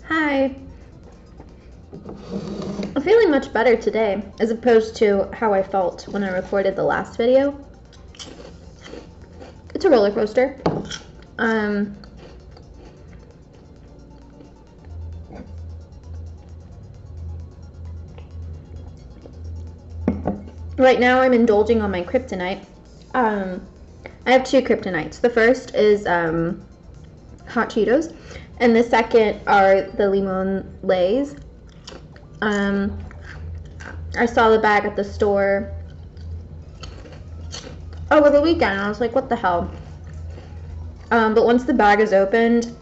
Hi. I'm feeling much better today as opposed to how I felt when I recorded the last video. It's a roller coaster. Right now I'm indulging on my kryptonite. I have two kryptonites. The first is hot Cheetos, and the second are the limon lays. I saw the bag at the store over the weekend, and I was like, what the hell? But once the bag is opened,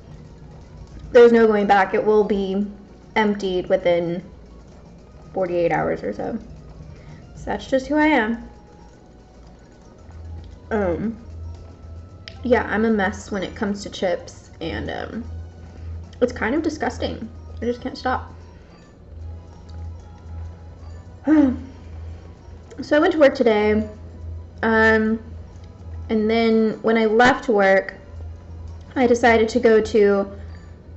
there's no going back. It will be emptied within 48 hours or so. So that's just who I am. Yeah, I'm a mess when it comes to chips, and it's kind of disgusting. I just can't stop. So I went to work today, and then when I left work, I decided to go to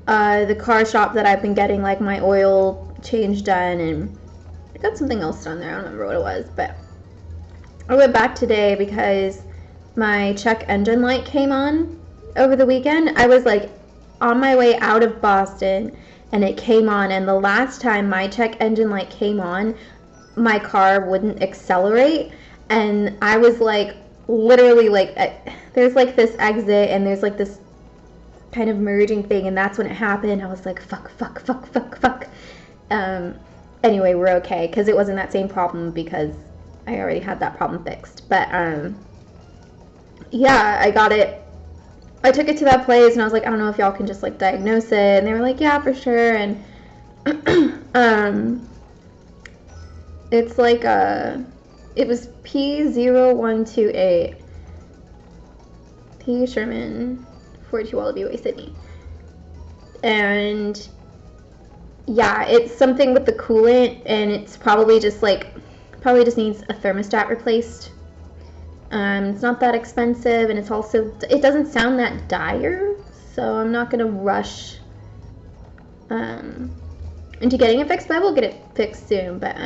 the car shop that I've been getting like my oil change done, and I got something else done there. I don't remember what it was, but I went back today because my check engine light came on over the weekend. I was like on my way out of Boston and it came on, and the last time my check engine light came on, my car wouldn't accelerate, and I was like literally like there's like this exit and there's like this kind of merging thing, and that's when it happened. I was like fuck. Anyway, we're okay because it wasn't that same problem because I already had that problem fixed. But yeah, I got it. I took it to that place and I was like, I don't know if y'all can just like diagnose it, and they were like, yeah, for sure. And it's like it was P0128 P Sherman 42 Wallaby Way, Sydney. And yeah, it's something with the coolant, and it's probably just needs a thermostat replaced. It's not that expensive, and it doesn't sound that dire, so I'm not gonna rush into getting it fixed, but I will get it fixed soon. But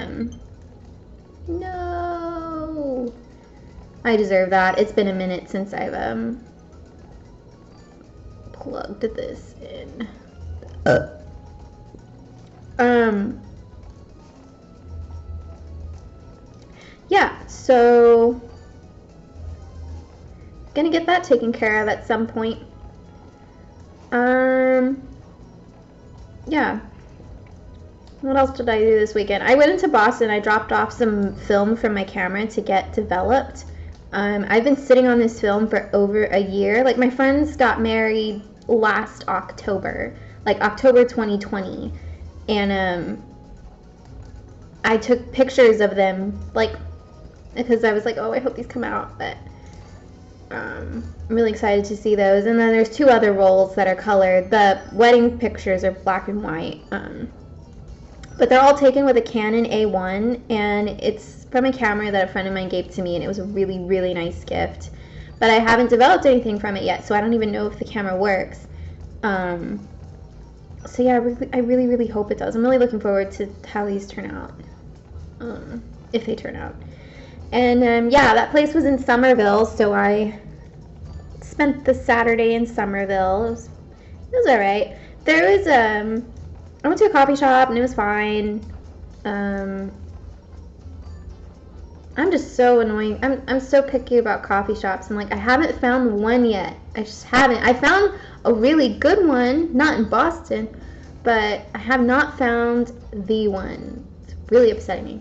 no, I deserve that. It's been a minute since I've plugged this in. Yeah, so gonna get that taken care of at some point. Yeah. What else did I do this weekend? I went into Boston. I dropped off some film from my camera to get developed. I've been sitting on this film for over a year. Like, my friends got married last October, like October 2020, and I took pictures of them, like, because I was like, oh, I hope these come out. But I'm really excited to see those. And then there's two other rolls that are colored. The wedding pictures are black and white, but they're all taken with a Canon A1, and it's from a camera that a friend of mine gave to me, and it was a really, really nice gift. But I haven't developed anything from it yet, so I don't even know if the camera works. So yeah, I really, really hope it does. I'm really looking forward to how these turn out, if they turn out. And yeah, that place was in Somerville, so I spent the Saturday in Somerville. It was all right. There was I went to a coffee shop and it was fine. I'm just so annoying. I'm so picky about coffee shops, and like I haven't found one yet. I just haven't. I found a really good one, not in Boston, but I have not found the one. It's really upsetting me.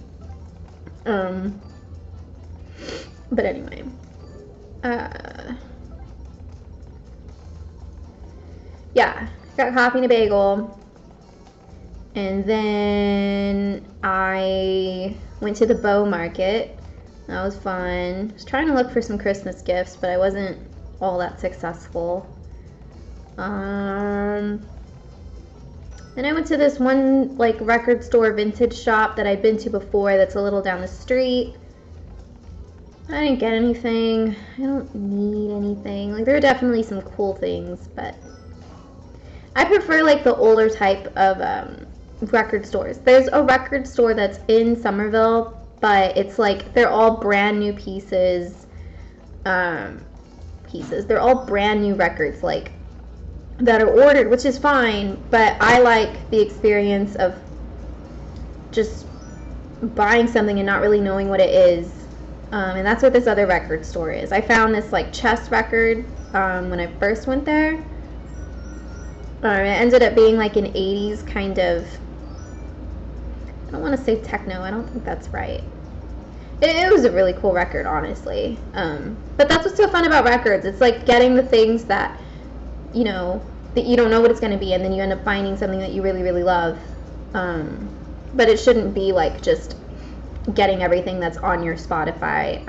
But anyway, yeah, got coffee and a bagel. And then I went to the Bow Market. That was fun. I was trying to look for some Christmas gifts, but I wasn't all that successful. And I went to this one like record store vintage shop that I'd been to before that's a little down the street. I didn't get anything. I don't need anything. Like, there are definitely some cool things, but I prefer like the older type of record stores. There's a record store that's in Somerville, but it's like they're all brand new pieces. They're all brand new records, like that are ordered, which is fine. But I like the experience of just buying something and not really knowing what it is. And that's what this other record store is. I found this like chess record when I first went there. It ended up being like an 80s kind of, I don't want to say techno, I don't think that's right. It was a really cool record, honestly. But that's what's so fun about records. It's like getting the things that, you know, that you don't know what it's going to be, and then you end up finding something that you really, really love. But it shouldn't be like just getting everything that's on your Spotify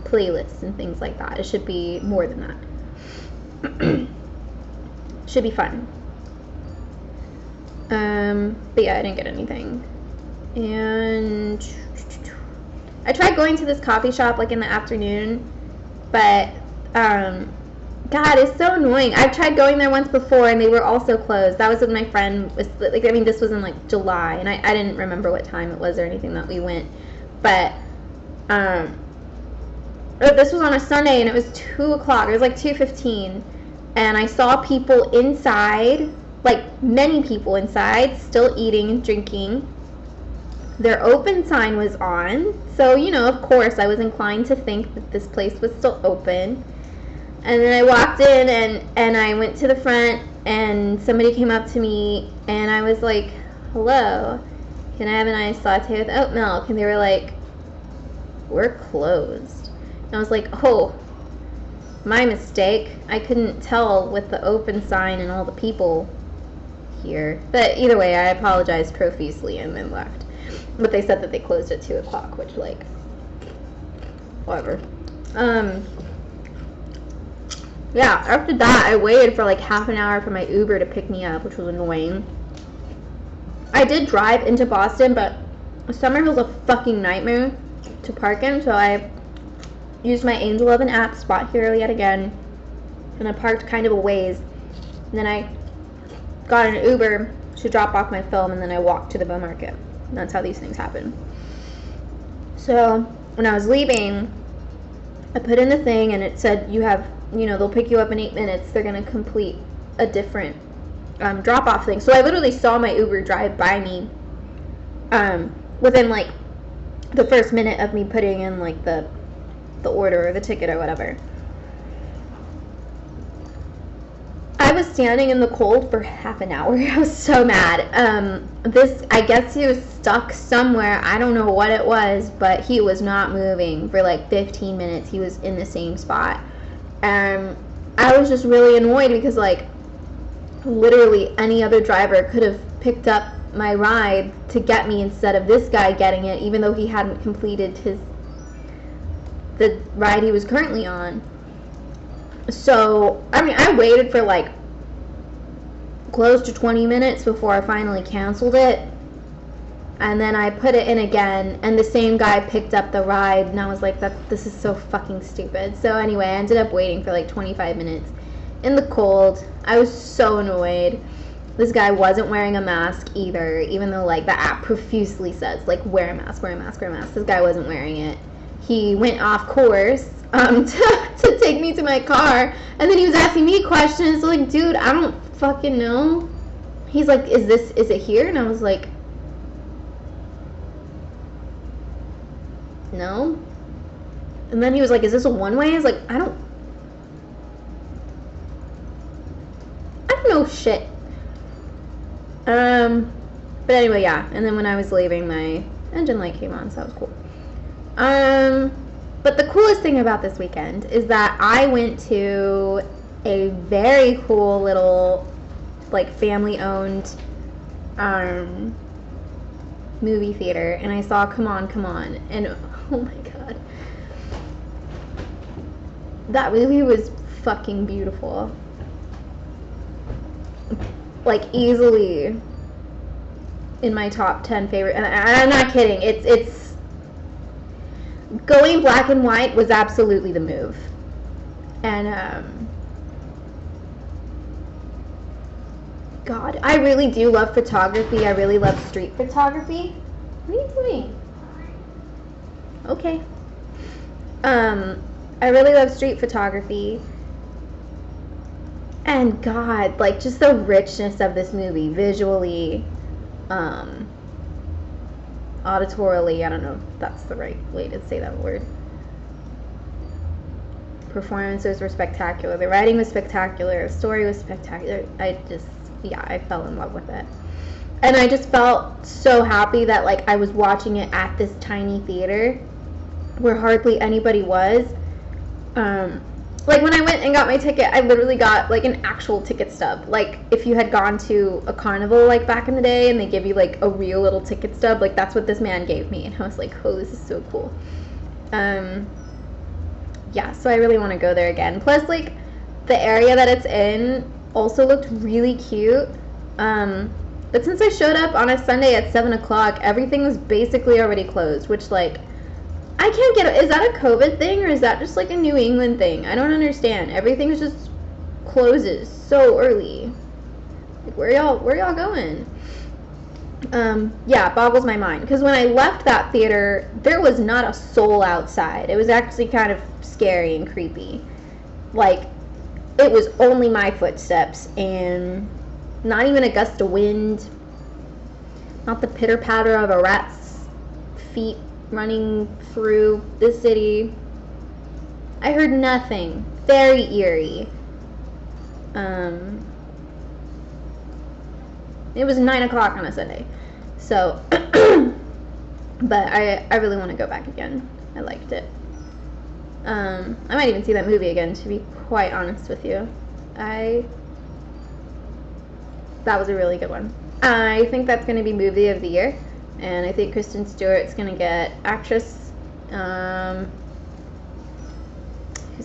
playlists and things like that. It should be more than that. Should be fun. But yeah, I didn't get anything. And I tried going to this coffee shop like in the afternoon, but God, it's so annoying. I've tried going there once before and they were also closed. That was when my friend was like, I mean, this was in like July, and I didn't remember what time it was or anything that we went, but this was on a Sunday and it was 2 o'clock. It was like 2:15, and I saw people inside, like many people inside, still eating and drinking. Their open sign was on, so you know, of course, I was inclined to think that this place was still open. And then I walked in and I went to the front and somebody came up to me and I was like, hello, can I have an iced latte with oat milk? And they were like, we're closed. And I was like, oh, my mistake. I couldn't tell with the open sign and all the people here. But either way, I apologized profusely and then left. But they said that they closed at 2 o'clock, which, like, whatever. Yeah, after that, I waited for like half an hour for my Uber to pick me up, which was annoying. I did drive into Boston, but Somerville's a fucking nightmare to park in, so I used my Angel 11 app, spot here yet again, and I parked kind of a ways. And then I got an Uber to drop off my film, and then I walked to the bow market. And that's how these things happen. So when I was leaving, I put in the thing, and it said you have, you know, they'll pick you up in 8 minutes. They're going to complete a different drop-off thing. So I literally saw my Uber drive by me within, like, the first minute of me putting in, like, the order or the ticket or whatever. I was standing in the cold for half an hour. I was so mad. I guess he was stuck somewhere. I don't know what it was, but he was not moving for, like, 15 minutes. He was in the same spot. I was just really annoyed because, like, literally any other driver could have picked up my ride to get me instead of this guy getting it, even though he hadn't completed the ride he was currently on. So, I mean, I waited for, like, close to 20 minutes before I finally canceled it. And then I put it in again, and the same guy picked up the ride, and I was like, this is so fucking stupid. So anyway, I ended up waiting for like 25 minutes in the cold. I was so annoyed. This guy wasn't wearing a mask either, even though like the app profusely says, like, wear a mask, wear a mask, wear a mask. This guy wasn't wearing it. He went off course to take me to my car, and then he was asking me questions. So, like, dude, I don't fucking know. He's like, is it here? And I was like, no. And then he was like, is this a one-way? I was like, I don't know shit. But anyway, yeah. And then when I was leaving, my engine light came on, so that was cool. But the coolest thing about this weekend is that I went to a very cool little, like, family-owned movie theater, and I saw Cmon, and oh my god, that movie was fucking beautiful. Like, easily in my top 10 favorite, and I'm not kidding, it's going black and white was absolutely the move. And God, I really do love photography. I really love street photography. What are you doing? Okay. I really love street photography. And God, like just the richness of this movie, visually, auditorily, I don't know if that's the right way to say that word. Performances were spectacular. The writing was spectacular. The story was spectacular. I fell in love with it. And I just felt so happy that like I was watching it at this tiny theater where hardly anybody was. Like when I went and got my ticket, I literally got like an actual ticket stub. Like if you had gone to a carnival like back in the day and they give you like a real little ticket stub, like that's what this man gave me. And I was like, oh, this is so cool. Yeah, so I really want to go there again. Plus like the area that it's in also looked really cute. But since I showed up on a Sunday at 7 o'clock, everything was basically already closed, which like I can't get it. Is that a COVID thing or is that just like a New England thing? I don't understand. Everything just closes so early. Like where y'all going? Yeah, it boggles my mind. Because when I left that theater, there was not a soul outside. It was actually kind of scary and creepy. Like it was only my footsteps and not even a gust of wind. Not the pitter patter of a rat's feet running through the city. I heard nothing. Very eerie. It was 9 o'clock on a Sunday. So, but I really want to go back again. I liked it. I might even see that movie again, to be quite honest with you. That was a really good one. I think that's going to be movie of the year. And I think Kristen Stewart's going to get actress. Who's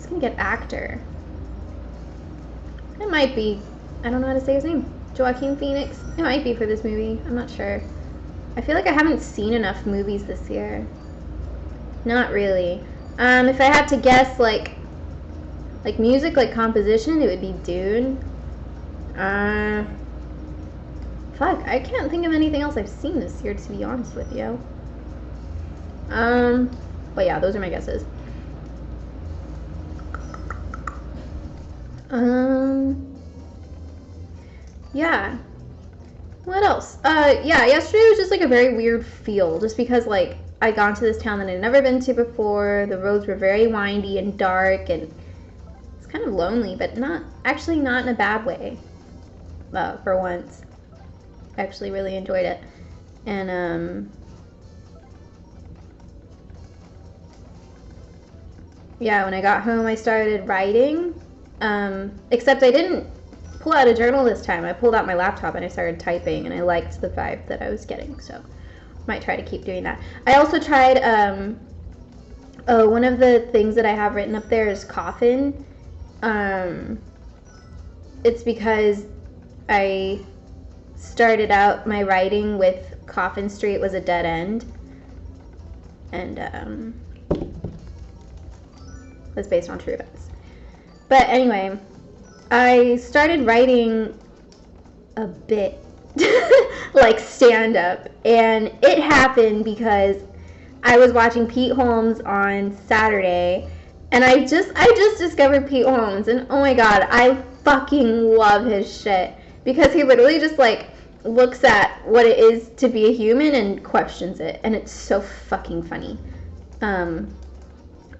going to get actor? It might be, I don't know how to say his name. Joaquin Phoenix. It might be for this movie. I'm not sure. I feel like I haven't seen enough movies this year. Not really. If I had to guess, like music, like composition, it would be Dune. Fuck, I can't think of anything else I've seen this year, to be honest with you. But yeah, those are my guesses. Yeah. What else? Yeah, yesterday was just like a very weird feel, just because like I'd gone to this town that I'd never been to before. The roads were very windy and dark, and it's kind of lonely, but not in a bad way. For once. I actually really enjoyed it. And yeah, when I got home I started writing. Except I didn't pull out a journal this time. I pulled out my laptop and I started typing, and I liked the vibe that I was getting, so might try to keep doing that. I also tried one of the things that I have written up there is coffin. It's because I started out my writing with Coffin Street was a dead end, and was based on true events. But anyway, I started writing a bit like stand-up, and it happened because I was watching Pete Holmes on Saturday, and I just discovered Pete Holmes, and oh my god, I fucking love his shit, because he literally just like looks at what it is to be a human and questions it, and it's so fucking funny.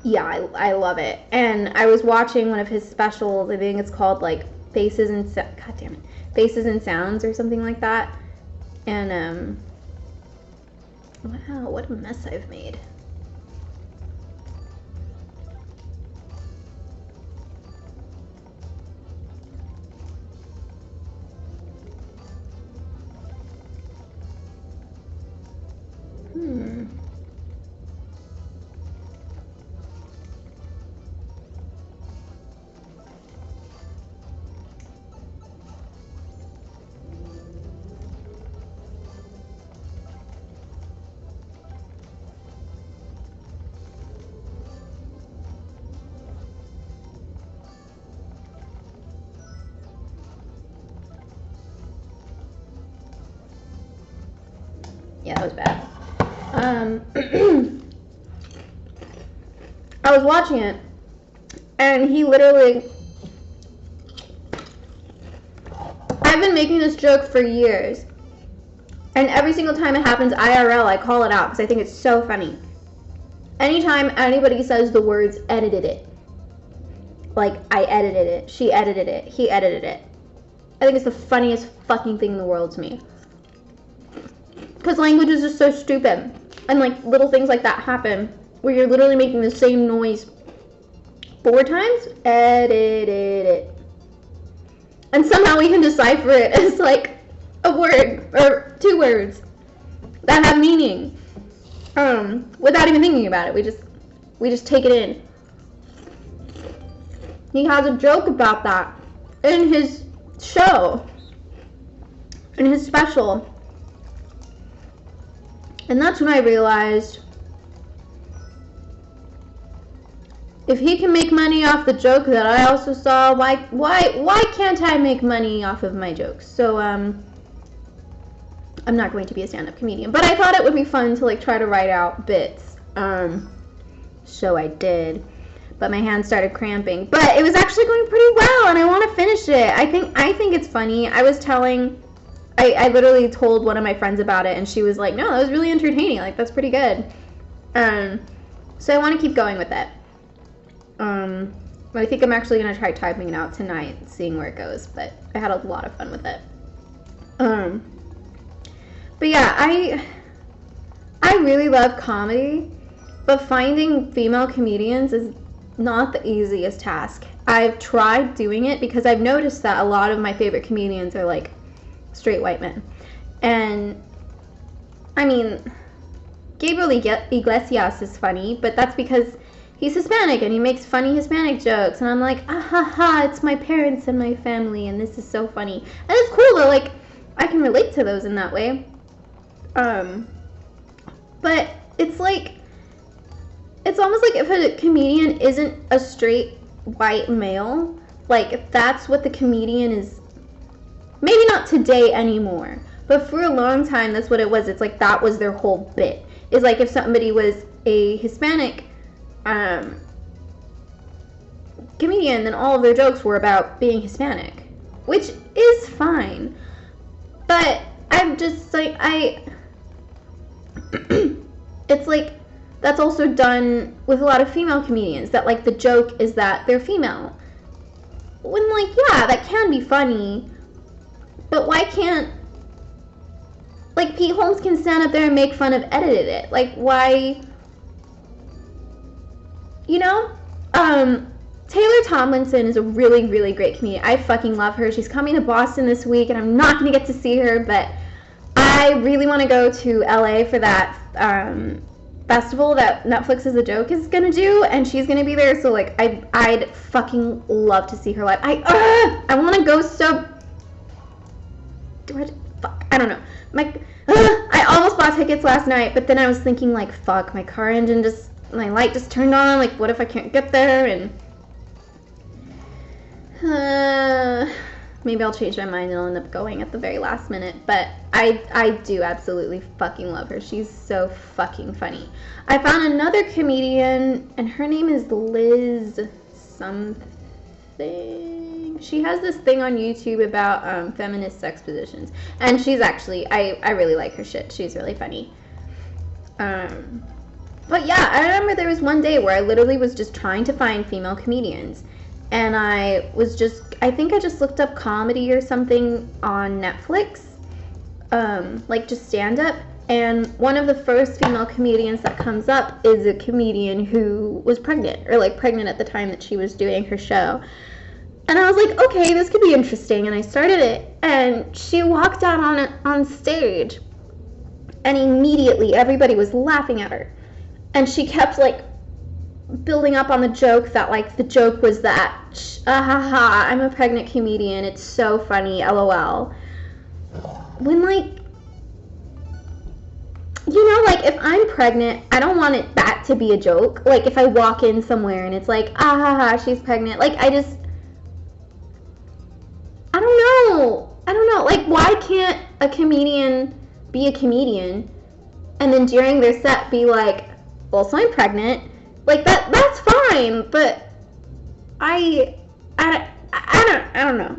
Yeah, I love it. And I was watching one of his specials. I think it's called like Faces and Sounds or something like that. And wow, what a mess I've made. Yeah, that was bad. I was watching it, and he literally, I've been making this joke for years, and every single time it happens IRL, I call it out because I think it's so funny. Anytime anybody says the words edited it, like I edited it, she edited it, he edited it, I think it's the funniest fucking thing in the world to me. Because language is just so stupid. And like little things like that happen where you're literally making the same noise 4 times, edited it. And somehow we can decipher it as like a word or 2 words that have meaning. Without even thinking about it. We just take it in. He has a joke about that in his show, in his special. And that's when I realized, if he can make money off the joke that I also saw, why can't I make money off of my jokes? So I'm not going to be a stand-up comedian, but I thought it would be fun to like try to write out bits. So I did, but my hands started cramping. But it was actually going pretty well, and I want to finish it. I think it's funny. I literally told one of my friends about it, and she was like, no, that was really entertaining. Like, that's pretty good. So I want to keep going with it. But I think I'm actually going to try typing it out tonight, seeing where it goes. But I had a lot of fun with it. But yeah, I really love comedy, but finding female comedians is not the easiest task. I've tried doing it because I've noticed that a lot of my favorite comedians are like straight white men. And I mean, Gabriel Iglesias is funny, but that's because he's Hispanic and he makes funny Hispanic jokes, and I'm like, ah ha ha, it's my parents and my family, and this is so funny. And it's cool though, like I can relate to those in that way. But it's like, it's almost like if a comedian isn't a straight white male, like that's what the comedian is. Maybe not today anymore, but for a long time that's what it was. It's like that was their whole bit. It's like if somebody was a Hispanic comedian, then all of their jokes were about being Hispanic, which is fine. But I'm just like, it's like that's also done with a lot of female comedians, that like the joke is that they're female. When like, yeah, that can be funny, but why can't, like, Pete Holmes can stand up there and make fun of edited it. Like, why, you know? Taylor Tomlinson is a really, really great comedian. I fucking love her. She's coming to Boston this week, and I'm not going to get to see her, but I really want to go to LA for that festival that Netflix is a Joke is going to do, and she's going to be there, so, like, I'd fucking love to see her live. I want to go so... I don't know. I almost bought tickets last night, but then I was thinking, like, fuck, my car engine just, my light just turned on, like, what if I can't get there, and maybe I'll change my mind and I'll end up going at the very last minute, but I do absolutely fucking love her. She's so fucking funny. I found another comedian, and her name is Liz something. She has this thing on YouTube about feminist sex positions, and she's actually, I really like her shit. She's really funny. But yeah, I remember there was one day where I literally was just trying to find female comedians, and I think I just looked up comedy or something on Netflix, like just stand up, and one of the first female comedians that comes up is a comedian who was pregnant, or like pregnant at the time that she was doing her show. And I was like, okay, this could be interesting, and I started it, and she walked out on stage, and immediately everybody was laughing at her, and she kept like building up on the joke that like the joke was that, I'm a pregnant comedian, it's so funny, LOL. When like, you know, like if I'm pregnant, I don't want that to be a joke. Like if I walk in somewhere and it's like, she's pregnant, like I don't know, like why can't a comedian be a comedian and then during their set be like, also I'm pregnant. Like that's fine, but I don't know.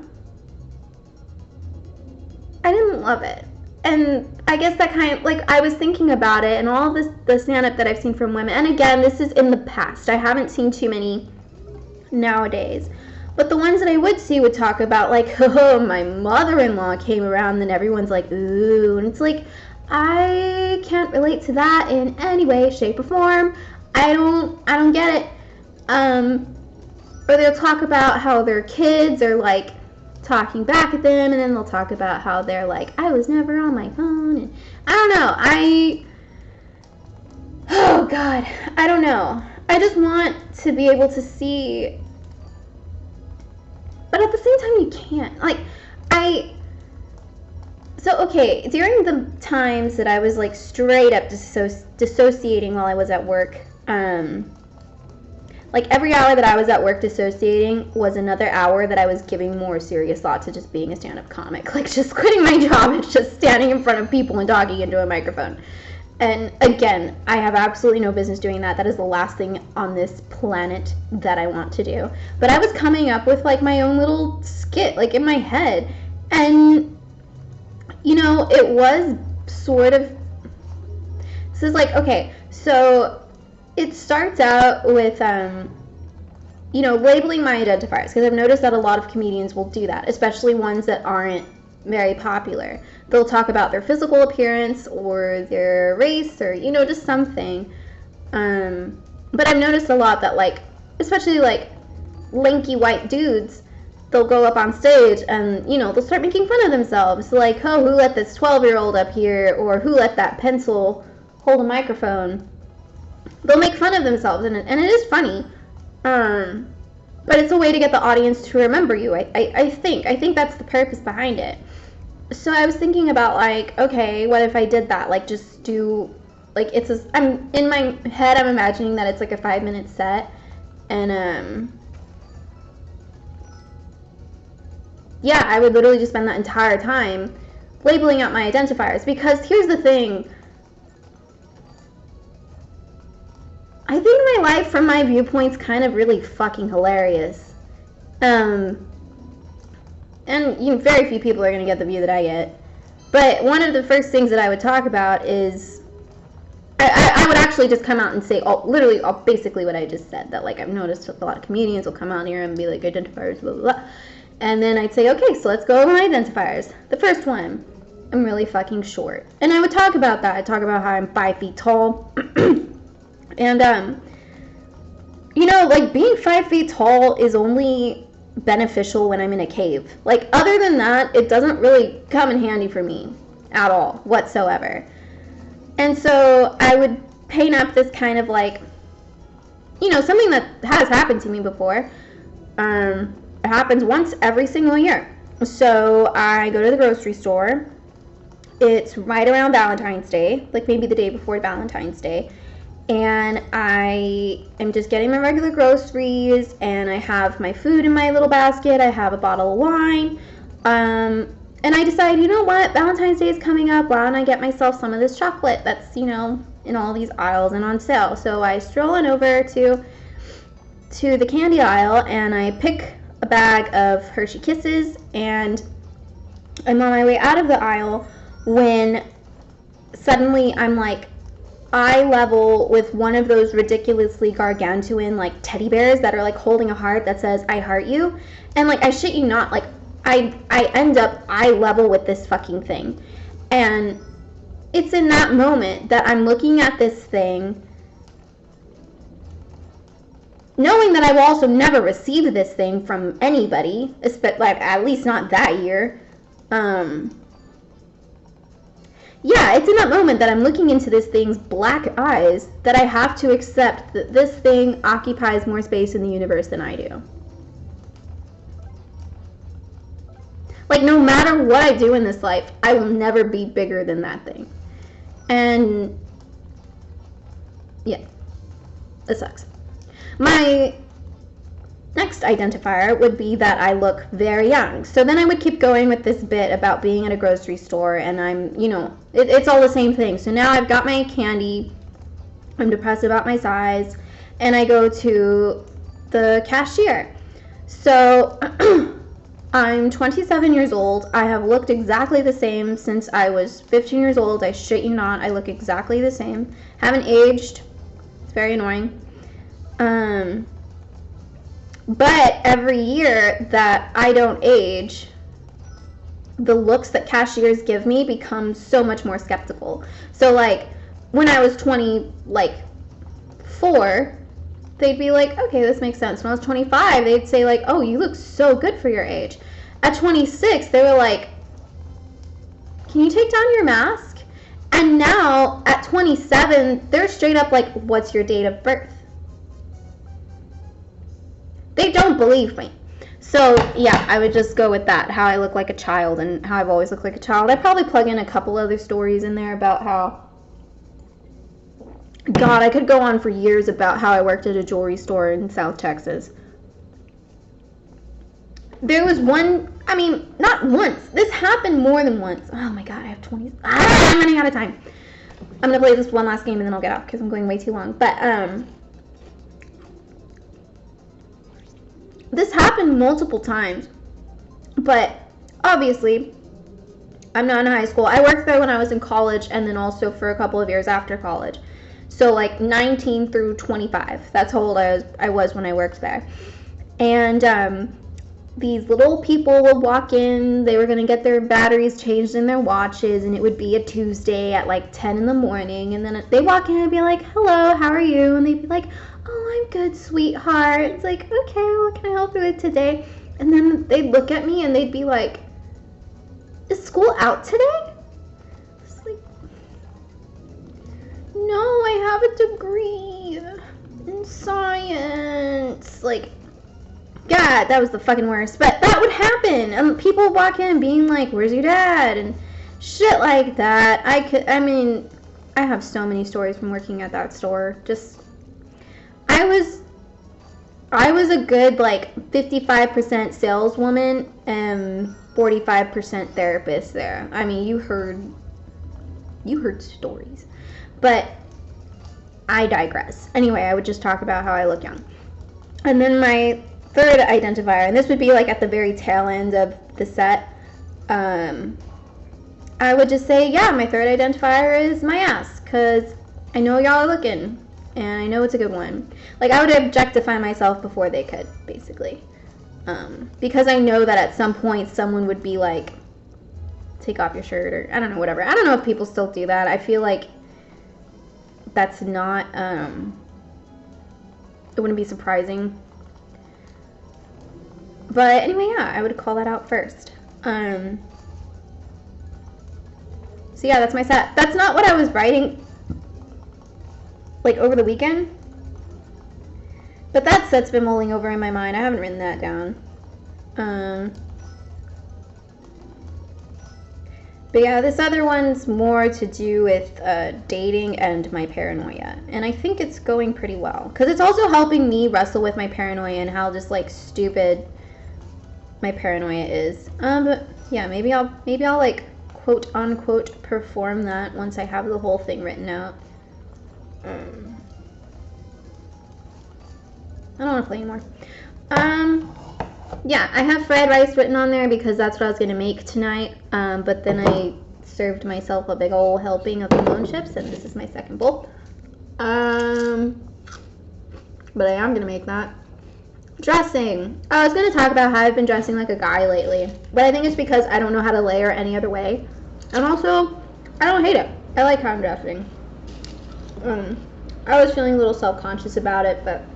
I didn't love it. And I guess that kind of, like, I was thinking about it, and all of this, the stand-up that I've seen from women, and again, this is in the past. I haven't seen too many nowadays. But the ones that I would see would talk about, like, oh, my mother-in-law came around, and everyone's like, ooh. And it's like, I can't relate to that in any way, shape, or form. I don't get it. Or they'll talk about how their kids are, like, talking back at them, and then they'll talk about how they're like, I was never on my phone, and I don't know, oh God, I don't know. I just want to be able to see, but at the same time you can't. Like, so okay, during the times that I was like straight up dissociating while I was at work, like every hour that I was at work dissociating was another hour that I was giving more serious thought to just being a stand-up comic. Like just quitting my job and just standing in front of people and talking into a microphone. And again, I have absolutely no business doing that. That is the last thing on this planet that I want to do. But I was coming up with like my own little skit, like in my head. And, you know, it was sort of, this is like, okay, so it starts out with, you know, labeling my identifiers, because I've noticed that a lot of comedians will do that, especially ones that aren't very popular. They'll talk about their physical appearance or their race or, you know, just something. But I've noticed a lot that, like, especially, like, lanky white dudes, they'll go up on stage and, you know, they'll start making fun of themselves. Like, oh, who let this 12-year-old up here? Or who let that pencil hold a microphone? They'll make fun of themselves, and it is funny, but it's a way to get the audience to remember you. I think that's the purpose behind it. So I was thinking about, like, okay, what if I did that? Like, just do, like, I'm in my head, I'm imagining that it's like a 5-minute set, and yeah, I would literally just spend that entire time labeling out my identifiers, because here's the thing. I think my life from my viewpoint's kind of really fucking hilarious. And, you know, very few people are going to get the view that I get. But one of the first things that I would talk about is, I would actually just come out and say, literally, basically what I just said. That, like, I've noticed a lot of comedians will come out here and be like, identifiers, blah, blah, blah. And then I'd say, okay, so let's go over my identifiers. The first one, I'm really fucking short. And I would talk about that. I'd talk about how I'm 5 feet tall. And, you know, like, being 5 feet tall is only beneficial when I'm in a cave. Like, other than that, it doesn't really come in handy for me at all, whatsoever. And so I would paint up this kind of, like, you know, something that has happened to me before. It happens once every single year. So I go to the grocery store. It's right around Valentine's Day, like maybe the day before Valentine's Day. And I am just getting my regular groceries, and I have my food in my little basket. I have a bottle of wine. And I decide, you know what, Valentine's Day is coming up. Why don't I get myself some of this chocolate that's, you know, in all these aisles and on sale. So I stroll on over to the candy aisle, and I pick a bag of Hershey Kisses, and I'm on my way out of the aisle when suddenly I'm like eye level with one of those ridiculously gargantuan like teddy bears that are like holding a heart that says I heart you, and like I shit you not, like I end up eye level with this fucking thing. And it's in that moment that I'm looking at this thing, knowing that I will also never receive this thing from anybody, like at least not that year. Yeah, it's in that moment that I'm looking into this thing's black eyes that I have to accept that this thing occupies more space in the universe than I do. Like, no matter what I do in this life, I will never be bigger than that thing. And yeah, it sucks. My next identifier would be that I look very young. So then I would keep going with this bit about being at a grocery store, and I'm, it's all the same thing. So now I've got my candy, I'm depressed about my size, and I go to the cashier. So I'm 27 years old. I have looked exactly the same since I was 15 years old. I shit you not, I look exactly the same. Haven't aged. It's very annoying. But every year that I don't age, the looks that cashiers give me become so much more skeptical. So like when I was 24, they'd be like, okay, this makes sense. When I was 25, they'd say like, oh, you look so good for your age. At 26, they were like, can you take down your mask? And now at 27, they're straight up like, what's your date of birth? They don't believe me. So yeah, I would just go with that, how I look like a child and how I've always looked like a child. I'd probably plug in a couple other stories in there about how, God, I could go on for years about how I worked at a jewelry store in South Texas. There was one, not once. This happened more than once. Oh my God, I have 20. I'm running out of time. I'm going to play this one last game and then I'll get off because I'm going way too long. But, this happened multiple times, but obviously I'm not in high school. I worked there when I was in college and then also for a couple of years after college. So like 19 through 25. That's how old I was when I worked there. And these little people would walk in. They were going to get their batteries changed in their watches, and it would be a Tuesday at like 10 in the morning. And then they walk in and be like, hello, how are you? And they'd be like, oh, I'm good, sweetheart. It's like, okay, what can I help you with today? And then they'd look at me and they'd be like, is school out today? It's like, no, I have a degree in science. Like, God, that was the fucking worst. But that would happen. And people would walk in being like, where's your dad? And shit like that. I have so many stories from working at that store. Just, I was a good like 55% saleswoman and 45% therapist there. You heard stories. But I digress. Anyway, I would just talk about how I look young. And then my third identifier, and this would be like at the very tail end of the set, I would just say, yeah, my third identifier is my ass, because I know y'all are looking, and I know it's a good one. Like, I would objectify myself before they could, basically. Because I know that at some point someone would be like, take off your shirt, or I don't know, whatever. I don't know if people still do that. I feel like that's not, it wouldn't be surprising. But anyway, yeah, I would call that out first. So yeah, that's my set. That's not what I was writing, like, over the weekend. But that set's been mulling over in my mind. I haven't written that down. But yeah, this other one's more to do with dating and my paranoia. And I think it's going pretty well. Because it's also helping me wrestle with my paranoia and how just, like, stupid my paranoia is. But yeah, maybe I'll like, quote unquote, perform that once I have the whole thing written out. I don't want to play anymore. Yeah, I have fried rice written on there because that's what I was going to make tonight. But then I served myself a big old helping of Cmon chips, and this is my second bowl. But I am going to make that. Dressing. I was going to talk about how I've been dressing like a guy lately. But I think it's because I don't know how to layer any other way. And also, I don't hate it. I like how I'm dressing. I was feeling a little self-conscious about it, but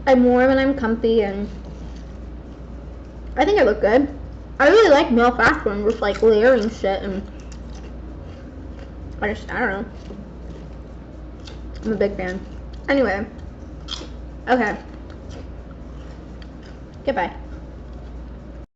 I'm warm and I'm comfy, and I think I look good. I really like male fashion with like layering shit, and I don't know. I'm a big fan. Anyway, okay. Goodbye.